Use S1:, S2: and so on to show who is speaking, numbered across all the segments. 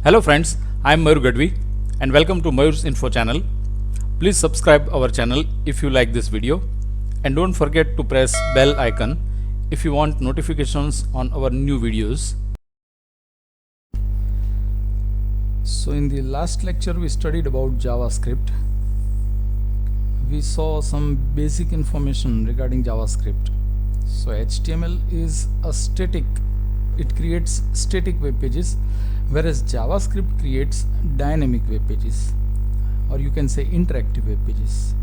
S1: Hello friends, I am Mayur Gadvi and welcome to Mayur's Info channel. Please subscribe our channel if you like this video and don't forget to press bell icon if you want notifications on our new videos. So in the last lecture we studied about JavaScript. We saw some basic information regarding JavaScript. So HTML is a static, it creates static web pages, whereas JavaScript creates dynamic web pages, or you can say interactive web pages.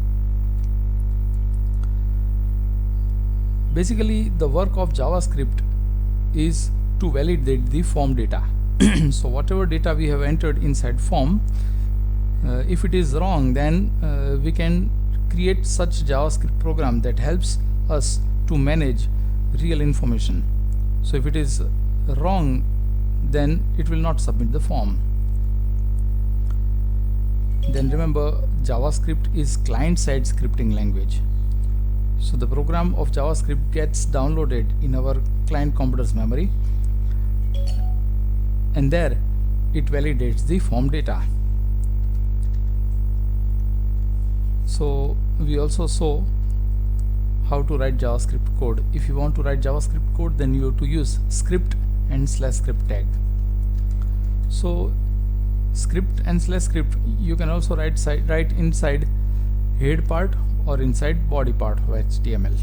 S1: Basically the work of JavaScript is to validate the form data. So whatever data we have entered inside form, if it is wrong, then we can create such JavaScript program that helps us to manage real information. So if it is wrong, then it will not submit the form. Then remember, JavaScript is client-side scripting language. So the program of JavaScript gets downloaded in our client computer's memory, and there it validates the form data. So we also saw how to write JavaScript code. If you want to write JavaScript code, then you have to use script and /script tag. So script and /script you can also write inside head part or inside body part of HTML.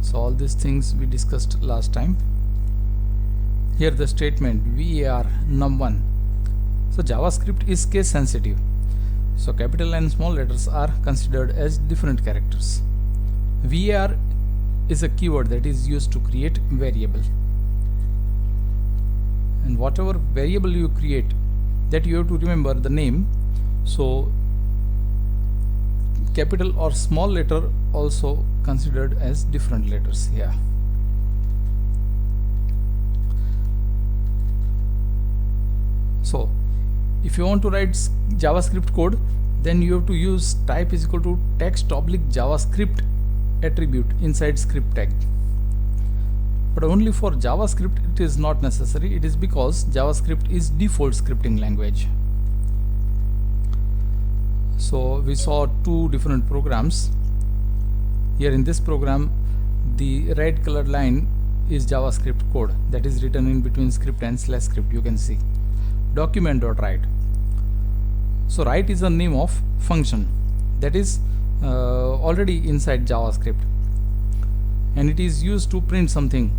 S1: So all these things we discussed last time. Here the statement var num1. So JavaScript is case sensitive. So capital and small letters are considered as different characters. var is a keyword that is used to create variable, and whatever variable you create, that you have to remember the name. So capital or small letter also considered as different letters here. So if you want to write JavaScript code, then you have to use type is equal to text_JavaScript attribute inside script tag. But only for JavaScript it is not necessary. It is because JavaScript is default scripting language. So we saw two different programs. Here in this program, the red colored line is JavaScript code that is written in between script and /script. You can see document.write. So write is a name of function that is already inside JavaScript, and it is used to print something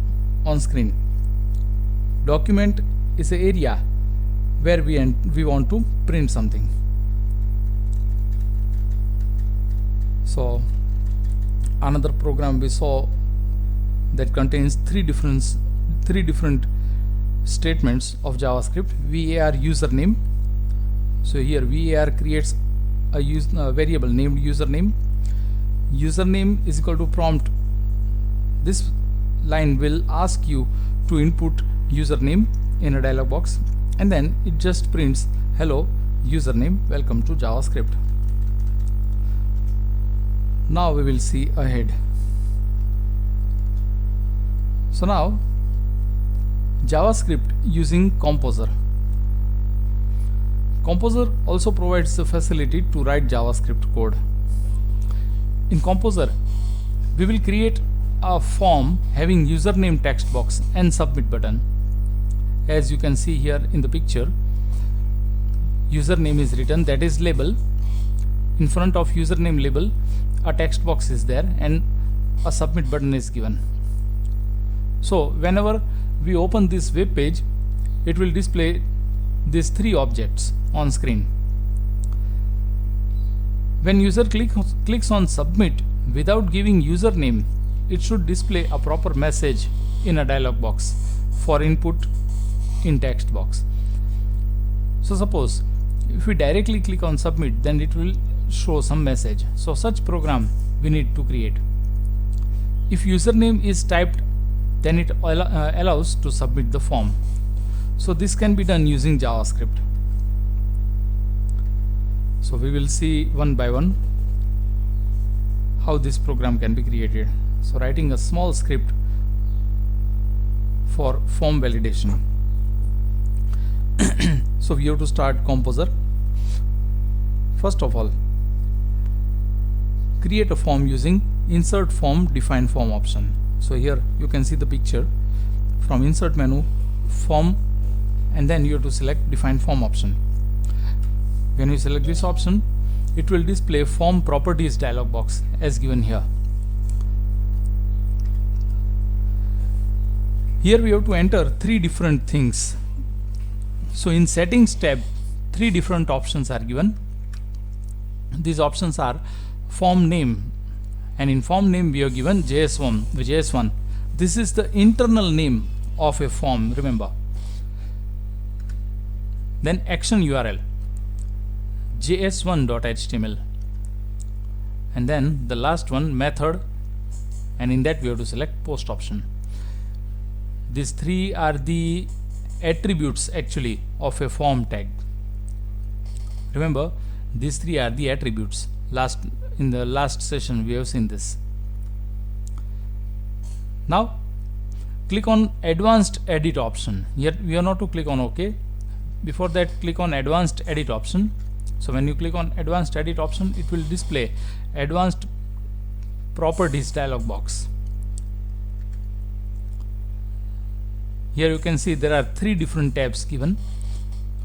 S1: on screen. Document is an area where we want to print something. So another program we saw that contains three different statements of JavaScript. var username. So here var creates a variable named username. Username is equal to prompt. This line will ask you to input username in a dialog box, and then it just prints hello username, welcome to JavaScript. Now we will see ahead. So now JavaScript using Composer. Composer also provides the facility to write JavaScript code. In Composer, we will create a form having username text box and submit button. As you can see here in the picture, username is written, that is label. In front of username label, a text box is there and a submit button is given. So whenever we open this web page, it will display these three objects on screen. When user clicks on submit without giving username, it should display a proper message in a dialog box for input in text box. So suppose if we directly click on submit, then it will show some message. So such program we need to create. If username is typed, then it allows to submit the form. So this can be done using JavaScript. So we will see one by one how this program can be created. So writing a small script for form validation. So we have to start Composer. First of all, create a form using insert form define form option. So here you can see the picture. From insert menu, form, and then you have to select define form option. When you select this option, it will display form properties dialog box as given here. Here we have to enter three different things. So in settings tab, three different options are given. These options are form name, and in form name we have given JS1. This is the internal name of a form, remember. Then action URL, js1.html, and then the last one method, and in that we have to select post option. These three are the attributes actually of a form tag. Remember, these three are the attributes. In the last session we have seen this. Now click on advanced edit option. Here we are not to click on OK. Before that, click on advanced edit option. So when you click on advanced edit option, it will display advanced properties dialog box. Here you can see there are three different tabs given.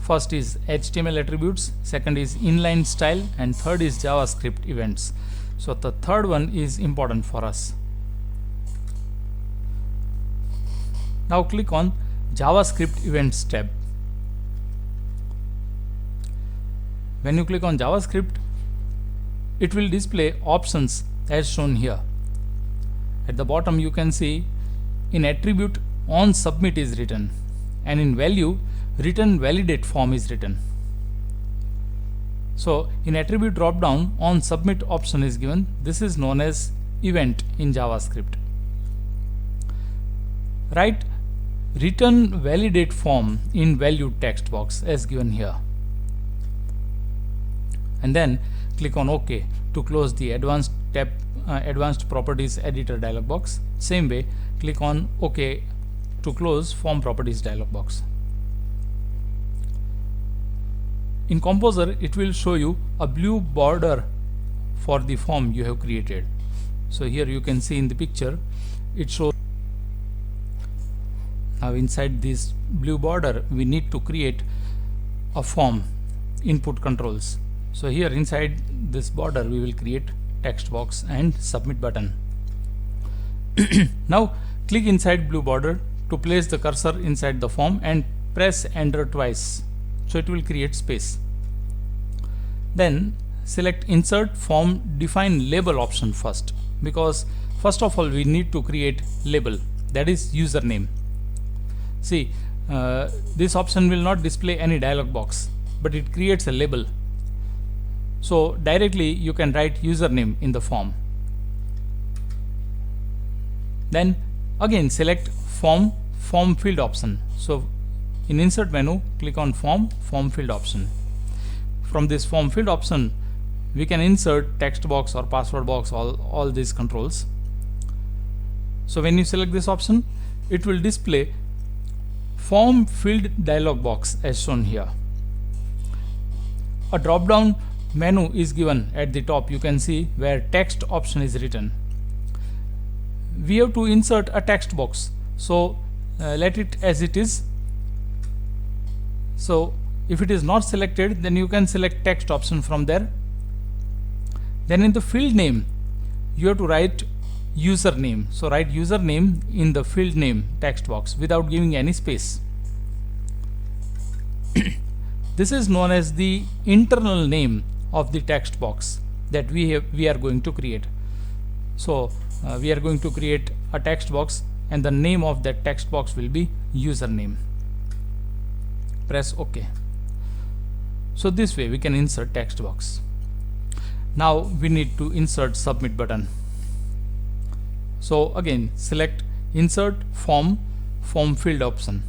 S1: First is HTML attributes, second is inline style, and third is JavaScript events. So the third one is important for us. Now click on JavaScript events tab. When you click on JavaScript, it will display options as shown here. At the bottom you can see in attribute on submit is written, and in value return validate form is written. So in attribute drop down, on submit option is given. This is known as event in JavaScript. Write return validate form in value text box as given here, and then click on OK to close the advanced tab, advanced properties editor dialog box. Same way, click on OK to close form properties dialog box. In Composer, it will show you a blue border for the form you have created. So here you can see in the picture, it shows. Now inside this blue border, we need to create a form input controls. So here inside this border, we will create text box and submit button. Now click inside blue border to place the cursor inside the form and press enter twice, so it will create space. Then select insert form define label option first, because first of all we need to create label, that is username. See, this option will not display any dialog box, but it creates a label. So directly you can write username in the form. Then again select form field option. So in insert menu, click on form field option. From this form field option, we can insert text box or password box, all these controls. So when you select this option, it will display form field dialog box as shown here. A drop down menu is given at the top, you can see, where text option is written. We have to insert a text box, so let it as it is. So if it is not selected, then you can select text option from there. Then in the field name, you have to write username. So write username in the field name text box without giving any space. This is known as the internal name of the text box that we are going to create. So we are going to create a text box, and the name of that text box will be username. Press OK. So this way we can insert text box. Now we need to insert submit button. So again select insert form field option.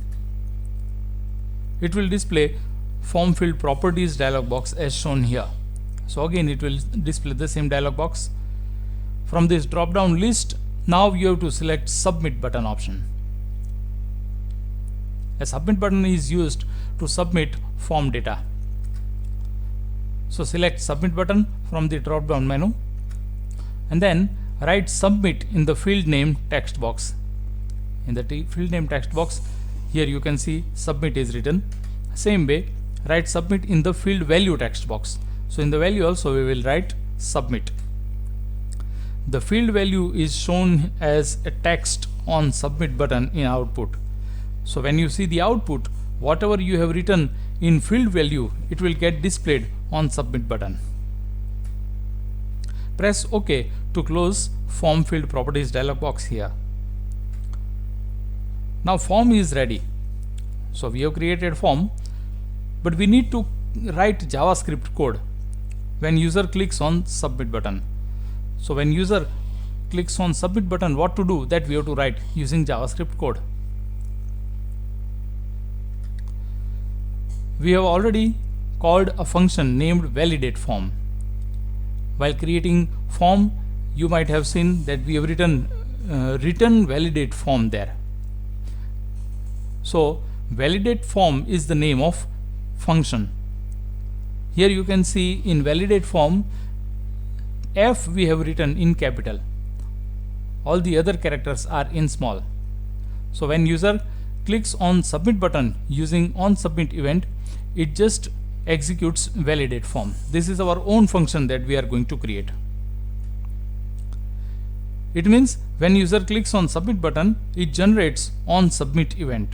S1: It will display form field properties dialog box as shown here. So again it will display the same dialog box. From this drop down list, now you have to select submit button option. A submit button is used to submit form data. So select submit button from the drop down menu and then write submit in the field name text box. In the field name text box, here you can see submit is written. Same way, write submit in the field value text box. So in the value also we will write submit. The field value is shown as a text on submit button in output. So when you see the output, whatever you have written in field value, it will get displayed on submit button. Press OK to close form field properties dialog box here. Now form is ready. So we have created form, but we need to write JavaScript code when user clicks on submit button. So when user clicks on submit button, what to do, that we have to write using JavaScript code. We have already called a function named validate form. While creating form, you might have seen that we have written return validate form there. So validate form is the name of function. Here you can see in validate form, F we have written in capital. All the other characters are in small. So when user clicks on submit button using on submit event, it just executes validate form. This is our own function that we are going to create. It means when user clicks on submit button, it generates on submit event.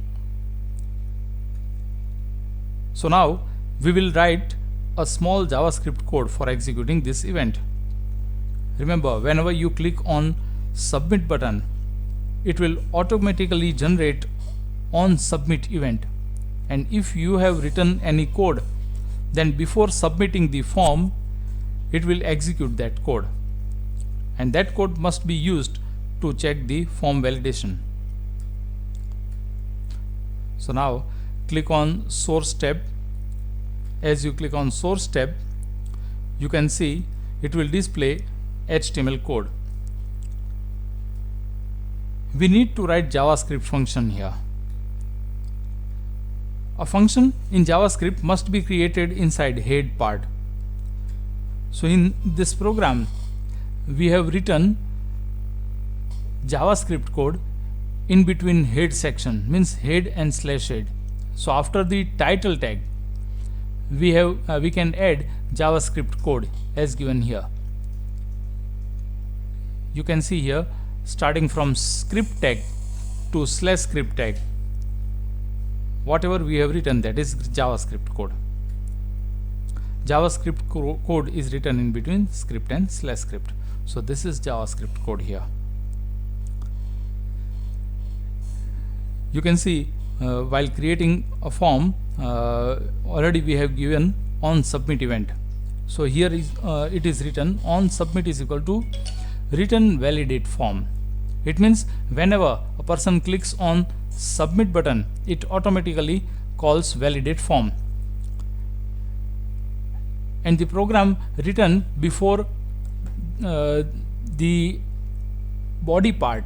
S1: So now we will write a small JavaScript code for executing this event. Remember, whenever you click on submit button, it will automatically generate on submit event. And if you have written any code, then before submitting the form, it will execute that code. And that code must be used to check the form validation. So now click on source tab. As you click on source tab, you can see it will display HTML code. We need to write JavaScript function here. A function in JavaScript must be created inside head part. So in this program, we have written JavaScript code in between head section, means head and slash head. So after the title tag, we can add JavaScript code as given here. You can see here, starting from script tag to slash script tag, whatever we have written, that is JavaScript code. JavaScript code is written in between script and slash script. So this is JavaScript code here. You can see while creating a form, already we have given on submit event. So here is it is written on submit is equal to return validate form. It means whenever a person clicks on submit button, it automatically calls validate form. And the program written before the body part,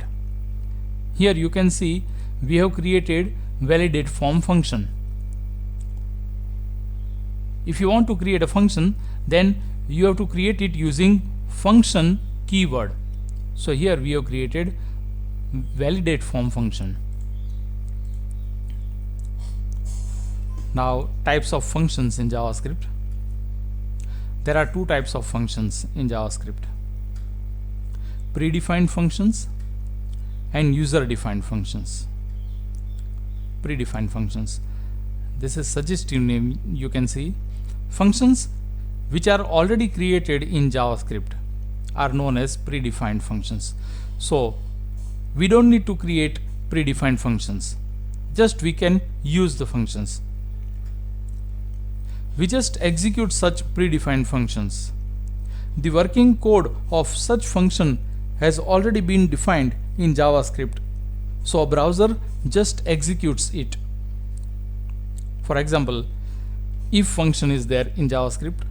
S1: here you can see we have created validate form function. If you want to create a function, then you have to create it using function keyword. So here we have created validate form function. Now types of functions in JavaScript. There are two types of functions in JavaScript: predefined functions and user defined functions. Predefined functions, this is suggestive name. You can see functions which are already created in JavaScript are known as predefined functions. So we don't need to create predefined functions, just we can use the functions. We just execute such predefined functions. The working code of such function has already been defined in JavaScript, so a browser just executes it. For example, if function is there in JavaScript,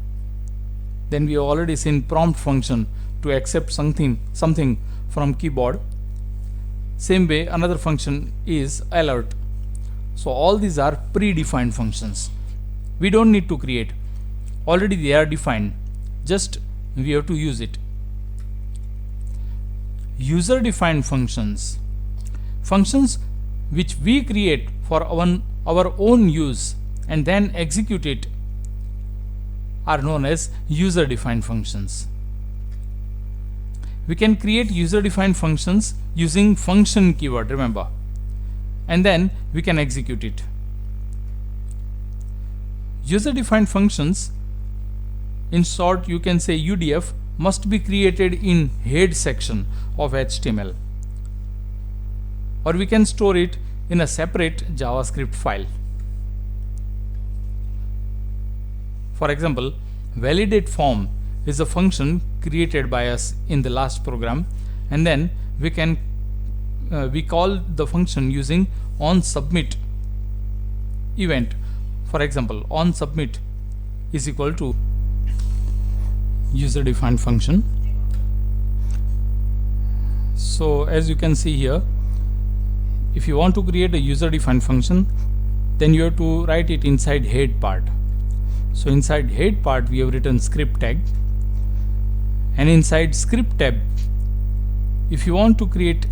S1: then we have already seen prompt function to accept something from keyboard. Same way, another function is alert. So all these are predefined functions. We don't need to create. Already they are defined. Just we have to use it. User defined functions. Functions which we create for our own use and then execute it are known as user defined functions. We can create user defined functions using function keyword, remember, and then we can execute it. User defined functions, in short you can say UDF, must be created in head section of HTML, or we can store it in a separate JavaScript file. For example, validate form is a function created by us in the last program, and then we call the function using onSubmit event. For example, onSubmit is equal to user defined function. So as you can see here, if you want to create a user defined function, then you have to write it inside head part. So inside head part we have written script tag, and inside script tab, if you want to create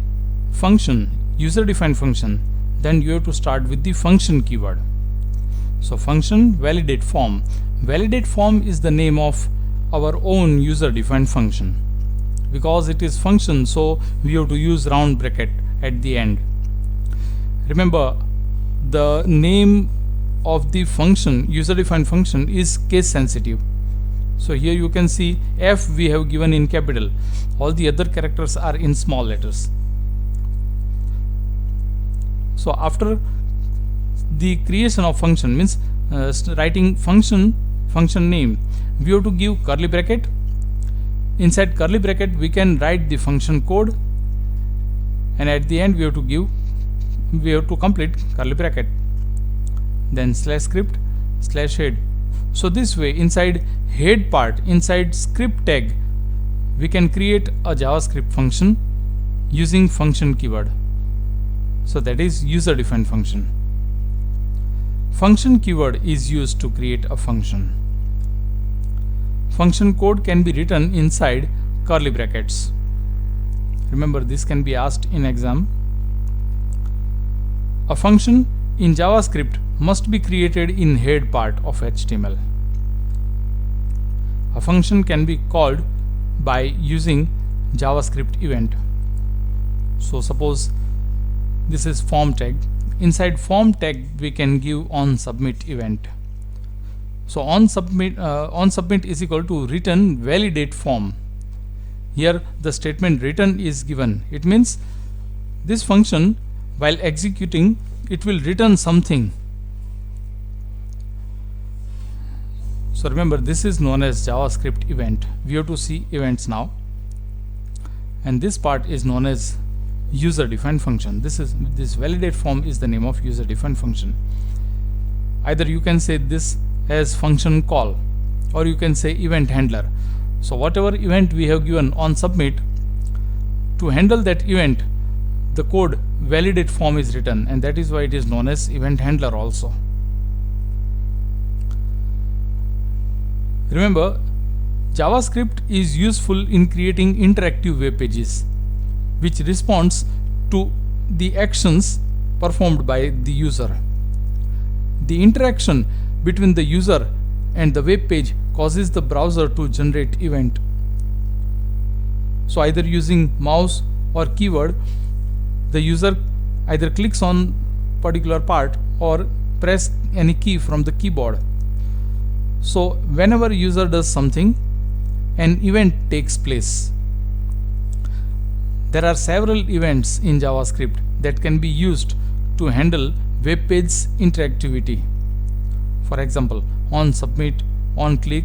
S1: function, user defined function, then you have to start with the function keyword. So function validate form. Validate form is the name of our own user defined function. Because it is function, so we have to use round bracket at the end. Remember, the name of the function, user defined function, is case sensitive. So here you can see F we have given in capital, all the other characters are in small letters. So after the creation of function, means writing function name, we have to give curly bracket. Inside curly bracket we can write the function code, and at the end we have to complete curly bracket, then /script /head. So this way, inside head part, inside script tag, we can create a JavaScript function using function keyword. So that is user defined function. Function keyword is used to create a function. Function code can be written inside curly brackets. Remember, this can be asked in exam. A function in JavaScript must be created in head part of HTML. A function can be called by using JavaScript event. So suppose this is form tag. Inside form tag we can give onSubmit event. So onSubmit is equal to return validate form. Here the statement return is given. It means this function, while executing, it will return something. So remember, this is known as JavaScript event. We have to see events now, and this part is known as user defined function. This validate form is the name of user defined function. Either you can say this as function call, or you can say event handler. So whatever event we have given onSubmit, to handle that event, the code validate form is written, and that is why it is known as event handler also. Remember, JavaScript is useful in creating interactive web pages which responds to the actions performed by the user. The interaction between the user and the web page causes the browser to generate event. So either using mouse or keyword, the user either clicks on particular part or press any key from the keyboard. So whenever user does something, an event takes place. There are several events in JavaScript that can be used to handle web page interactivity. For example, onSubmit, onClick,